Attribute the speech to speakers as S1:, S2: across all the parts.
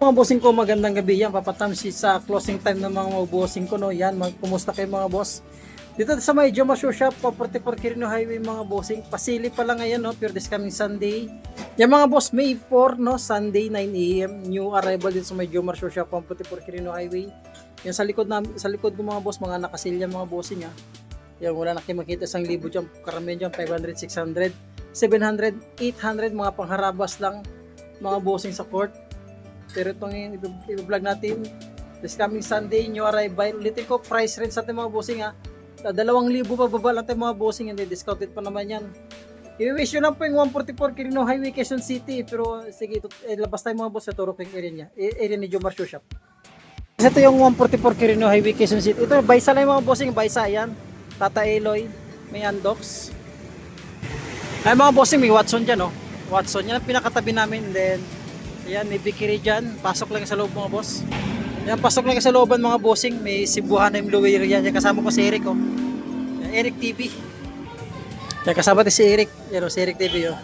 S1: Mga bossing ko, magandang gabi yan. Papatamsi sa closing time ng mga bossing ko, no. Yan, kumusta kayo mga boss? Dito sa may Joma Shoe Shop, 44 Quirino Highway mga bossing. Pasili pa lang ngayon, no, pure this coming Sunday. Yan mga boss, May 4, no, Sunday 9 AM. New arrival dito sa may Joma Shoe Shop, 44 Quirino Highway. Yan sa likod ko mga boss, mga nakasilya mga bossing ha. Yan, wala na kayo makita 1,000 dyan. Karamihan dyan, 500, 600, 700, 800, mga pangharabas lang mga bossing sa court. Pero itong i-vlog natin this coming Sunday, new arrival. Ulitin ko, price range sa ating mga bossing ha. 2,000 pa baba lang tayo mga bossing, hindi discounted pa naman yan. I-wish nyo lang po yung 144 Quirino Highway, Quezon City. Pero sige, labas tayo mga boss sa turo ko yung area niya, area ni Joma Shoe Shop. Kasi ito yung 144 Quirino Highway, Quezon City. Ito, Baysa lang yung mga bossing, Baysa yan. Tata Eloy, may Andox. Ay mga bossing, may Watson dyan, oh. Watson, yan ang pinakatabi namin. Then ayan, may bikiri dyan. Pasok lang sa loob mga boss. Ayan, pasok lang sa looban mga bossing. May Cebuana yung Luwir yan. Yan kasama ko si Eric, oh. Yan, Eric TV. Yan, kasama tayo si Eric. Yan, oh, si Eric TV, oh.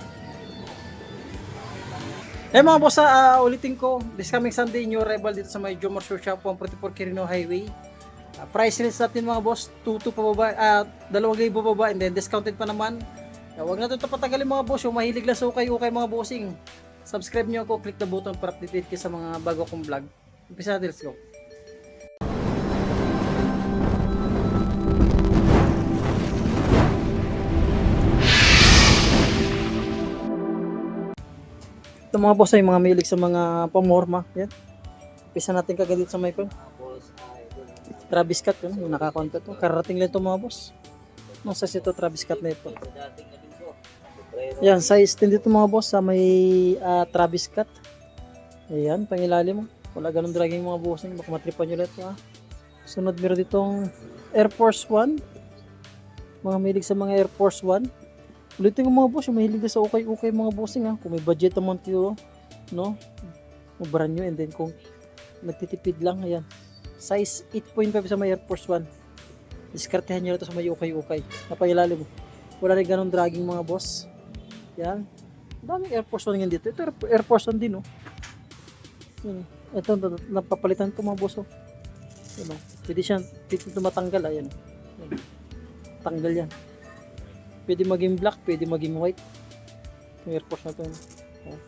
S1: Ayan mga boss, ulitin ko. This coming Sunday, new arrival dito sa may Joma Shoe Shop, 144 Quirino Highway. Price range natin mga boss, 2,200 pa baba, 2,000 pa baba, and then discounted pa naman. Huwag na ito patagalin mga boss. Yung mahilig lang sa ukay-ukay mga bossing. Subscribe nyo ako, click the button para update kayo sa mga bago kong vlog. Umpisa natin, let's go. Ito mga boss ay mga mahilig sa mga pamorma. Yan. Umpisa natin kagad dito sa micro. Travis Scott yun, yung nakakonta to. Karating lang ito mga boss. Nasa ito Travis Scott na ito. Yan, size 10 dito mga boss sa may Travis Scott. Ayan, pangilalim mo. Wala ganun dragging mga bossing. Baka matripan nyo ulit ha. Sunod meron ditong Air Force 1. Mga mahilig sa mga Air Force 1. Ulitin ko mga boss, yung mahilig sa ukay-ukay mga bossing ha. Kung may budget naman kayo, no? Mabaran nyo, and then kung nagtitipid lang, ayan. Size 8.5 sa may Air Force 1. Diskartehan nyo ito sa may ukay-ukay. Napangilalim mo. Wala rin ganun dragging mga boss. Yan. Daming Air Force 1 yan dito. Ito Air Force 1 din, oh. Yan. Ito, napapalitan ito mga boss, oh. Yan, oh. Pwede siya, pwede ito matanggal, ayan. Yan. Tanggal yan. Pwede maging black, pwede maging white. Yung Air Force na ito. Oh.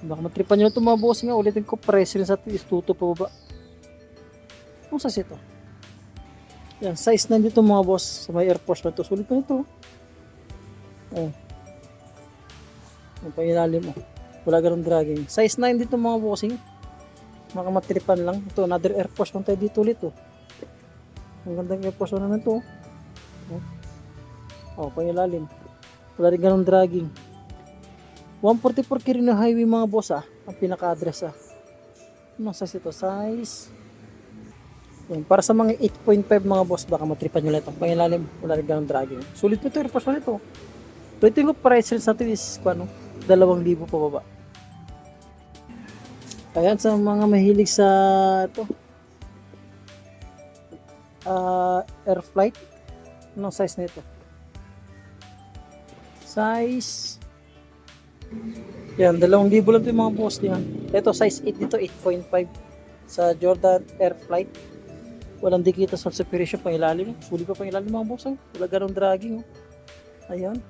S1: Baka matripan nyo ito mga boss nga. Ulitin ko, price rin sa istuto pa baba. Ang size ito? Yan, size na dito mga boss. Sa may Air Force na ito. Sulit na ito. Oh. Ang pangilalim mo. Wala ganun dragging. Size 9 dito mga bossing. Makamatripan lang. Ito, another Air Force 1 tayo dito ulit. Oh. Ang gandang Air Force 1 na ito. Oh, pangilalim. Wala rin ganun dragging. 144 Quirino Highway mga boss ang pinaka-address Anong size ito? Size. Yan, para sa mga 8.5 mga boss, baka matripan nyo lang ito. Pangilalim. Wala rin ganun dragging. Sulit po ito. Air Force 1 ito. Ito yung price range natin is 2,000 pa baba. Ayan, sa mga mahilig sa ito air flight, anong size na ito? Size yan, 2,000 lang ito yung mga boss niya. Ito size 8 dito, 8.5 sa Jordan Air Flight. Walang dikita sa separation pang ilalim. Sulit pa pang ilalim mga boss. Wala ganong dragging. Ayan.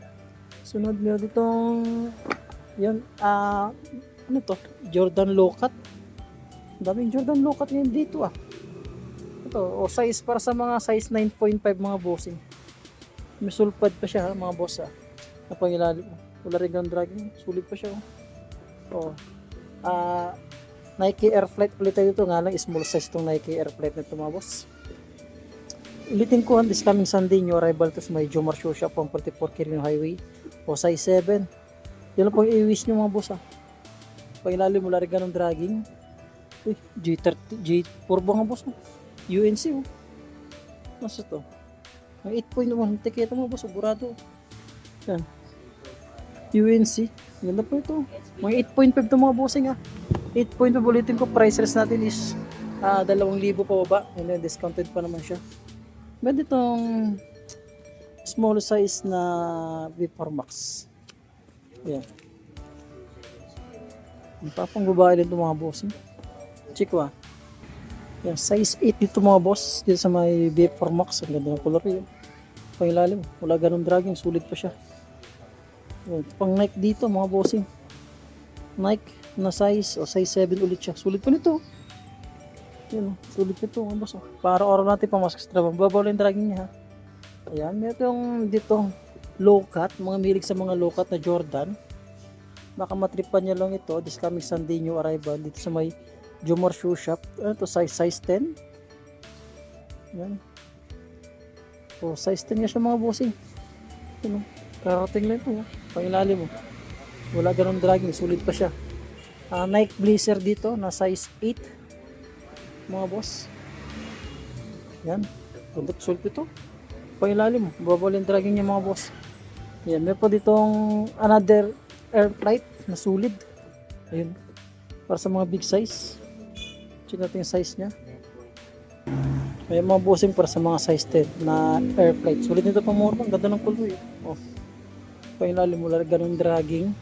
S1: Sunod nyo ditong yan, ano to? Jordan Low-Cut. Daming Jordan Low-Cut ngayon dito Ito, o size para sa mga size 9.5 mga bossing. May sulpad pa siya mga boss Napangilalim mo. Wala rin ganun dragging. Sulit pa siya Nike Air Flight ulit tayo dito. Nga lang, small size itong Nike Air Flight na ito mga boss. Ulitin ko this coming Sunday, new arrival to sa may Joma Shoe Shop, 144 Quirino Highway. O size 7. Yan lang pang i-wish nyo mga boss Pangilalim mo, wala rin ganun dragging. Uy, G4 ba nga boss UNC Nasa to? Ang 8.1 tiketa mga boss, burado. Yan. UNC. Ganda po ito. Mga 8.5 to mga bossing 8.5 ulitin ko, price range natin is 2,000 pa baba. And then discounted pa naman siya. Meron ditong small size na V4 Max. Yan. Papang babae din itong mga bossing. Check ko ah. Yan, size 8 dito mga boss. Dito sa may BF4 Max. Ang ganda ng color yun. Pangilalim. Wala ganun dragging. Sulit pa siya. Yan, pang Nike dito mga bossing. Nike na size. O size 7 ulit siya. Sulit pa nito. Yan, sulit nito mga boss. Para araw natin pamask sa trabaho. Babaw lang yung dragging niya ha. Ayan. Meron yung dito low cut. Mga milig sa mga low cut na Jordan. Baka matripan niya lang ito this coming Sunday new arrival dito sa may Jomar Shoe Shop. Ano to, size 10. Yan. So size 10 nga siya mga bossing. Ano, karating lang ito. Pangilalim mo. Wala ganun dragging, sulit pa siya. Nike Blazer dito na size 8. Mga boss. Yan. Ganda sulit ito. Pangilalim mo. Babawal yung dragging niya mga boss. Yan. Meron po ditong another air flight na solid. Ayun. Para sa mga big size. Check natin yung size niya. Ayun mga bossing para sa mga size 10 na air flight. Solid nito pang mura. Ang ganda ng kulay. Oh. Pangilalim mo. Ganun dragging.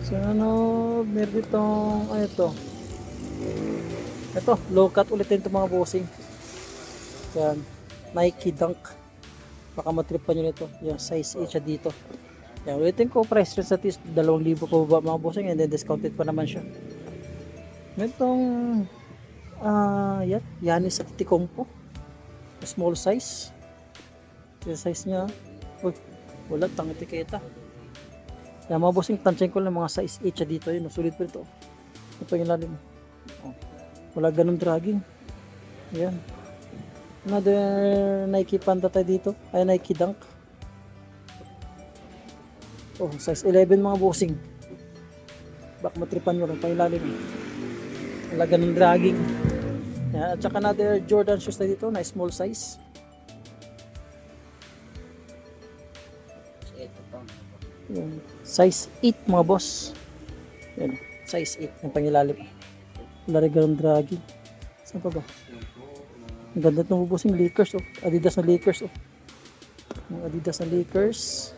S1: So ano. Meron ditong ano ito. Ito. Low cut ulit ito mga bossing. Yan. Nike Dunk. Baka matripan nyo nito. Yung size 8 siya dito. Yan, ulitin ko, price rin sa tis, 2,000 po ba mga bossing, and then discounted pa naman siya. Itong, yan, Yanis at Tikompo. Small size. Yung size niya, uy, wala, tang-etiketa. Yan, mga bossing, tansyahin ko lang mga size 8 siya dito, yun, sulit pa ito. Ito yung lalim. Oh, wala ganun dragging. Yan. Another Nike Panda tayo dito, ay Nike Dunk. Oh, size 11 mga bossing. Baka matripan mo rin pa ilalim. Wala ganun dragging. Yan. At saka another Jordan shoes na dito na small size. Yan. Size 8 mga boss. Yan. Size 8 yung pangilalim. Wala rin ganun dragging. Saan pa ba? Ang ganda itong bossing. Lakers oh. Adidas na Lakers oh. Yung Adidas na Lakers.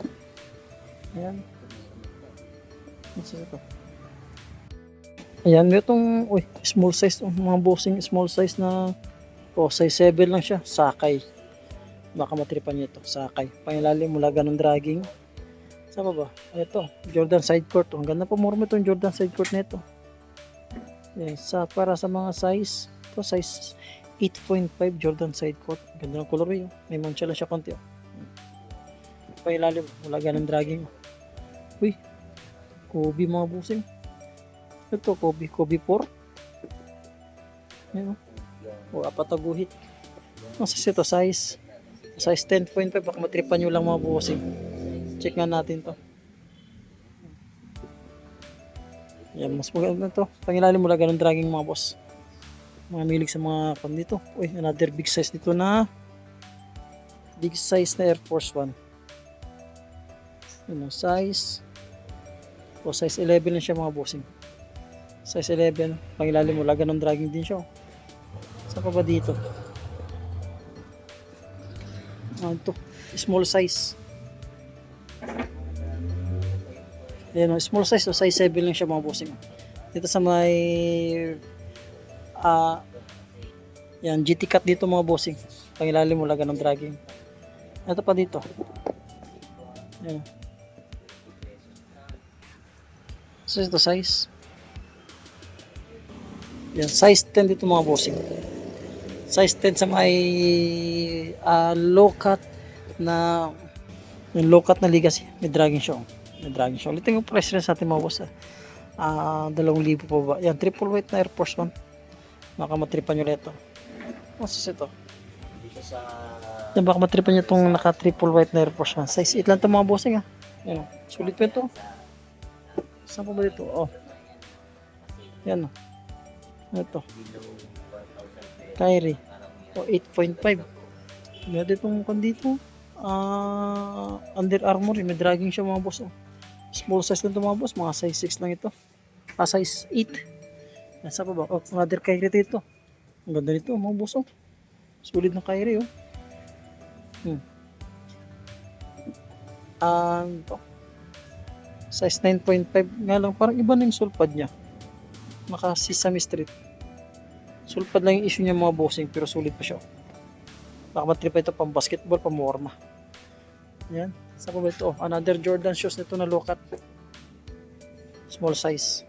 S1: Ayan. Ito. Ayan, itong small size, mga bossing small size na size 7 lang siya, Sakay. Baka matripan niyo ito, Sakay. Pangilalim mula ganun dragging. Saan ba? Ito, Jordan side court. Ang ganda po mura itong Jordan side court nito. Yes, para sa mga size, ito size 8.5 Jordan side court. Ganda ng color yun. May mancha lang siya konti. Pangilalim mula ganun dragging. Uy, Kobe mga bossing. Ito, Kobe 4. Ayan o. Apat na guhit. Masas ito, size 10.5. Baka matripan nyo lang mga bossing. Check nga natin to. Ayan, mas maganda to. Pangilalim mo lang ganun dragging mga boss. Mga milig sa mga kam dito. Uy, another big size dito na. Big size na Air Force 1. Yun, size 11 lang siya mga bossing. Size 11, pangilalim mo, ganun dragging din siya. Saan pa ba dito? Ito, small size. Ayan, small size, size 7 lang siya mga bossing. Dito sa may yan, GT cut dito mga bossing. Pangilalim mo, ganun dragging. Ito pa dito. Ayan. So ito size. Yan, size 10 dito mga bossing. Size 10 sa may low cut na yung low cut na legacy. May dragging siya. May dragging siya. Ulitin yung price rin sa ating mga boss. 2,000 po ba? Yan, triple white na Air Force 1. Baka matripan nyo ito. Masas ito. Yan, baka matripan nyo itong naka triple white na Air Force 1. Size 8 lang ito mga bossing. Yan, sulit pa ito. Saan po ba dito? Oh. Yan o. Ito. Kyrie. O, 8.5. Meron ditong kan dito. Under Armour. May dragging siya mga boss. Oh. Small size lang ito mga boss. Mga size 6 lang ito. Size 8. Yan, saan pa ba? Oh, another Kyrie dito. Ang ganda nito mga boss. Oh. Sulit na Kyrie. Oh. Ito. Size 9.5 nga lang, parang iba na yung sulpad niya. Naka Sesame Street. Sulpad lang yung issue niya mga bossing, pero sulit pa siya. Baka matrip pa ito pang basketball, pang morma. Yan. Sa pa ba ito? Another Jordan shoes nito na low cut. Small size.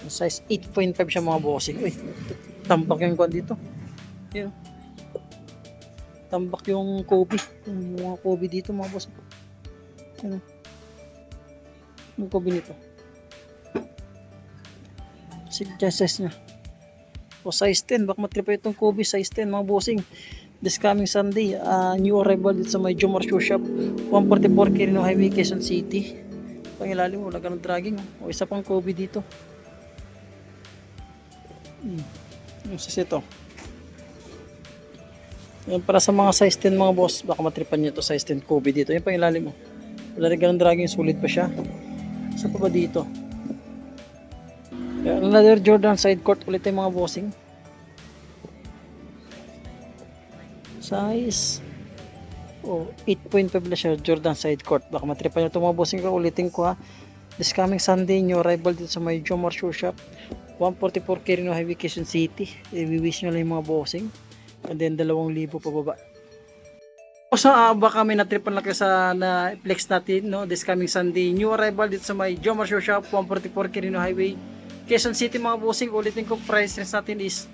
S1: Size 8.5 siya mga bossing. Uy, tambak yung kwan dito. Yan. Tambak yung Kobe. Yung mga Kobe dito mga bossing. Yan. Yung Kobe nito. Size niya. O size 10. Baka matrip pa itong Kobe size 10 mga bossing. This coming Sunday, new arrival dito sa may Jomar Shoe Shop, 144 Quirino Highway, Quezon City. Pangilalim, wala ganun dragging. O isa pang Kobe dito. Yung size ito. Yan para sa mga size 10 mga boss, baka matripan nyo ito size 10 Kobe dito. Yung pangilalim mo. Wala rin ganun dragging, sulit pa siya. Isa pa ba dito? Yan, another Jordan side court ulit yung mga bossing. Size 8.5 na siya, Jordan side court. Baka matripan nyo ito mga bossing ko. Ulitin ko ha. This coming Sunday, new arrival dito sa may Jomar Shoe Shop, 144 Quirino Highway, Quezon City. I-wish nyo lang yung mga bossing. And then 2,000 pababa. So baka may natripan lang kayo sa na-flex natin, no? This coming Sunday, new arrival dito sa may Jomar Shoe Shop, 144 Quirino Highway, Quezon City mga bossing. Ulitin ko, price range natin is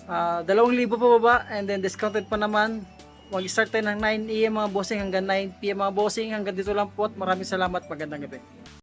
S1: 2,000 pababa, and then discounted pa naman. Mag-start tayo ng 9 AM mga bossing hanggang 9 PM mga bossing. Hanggang dito lang po at maraming salamat. Magandang gabi.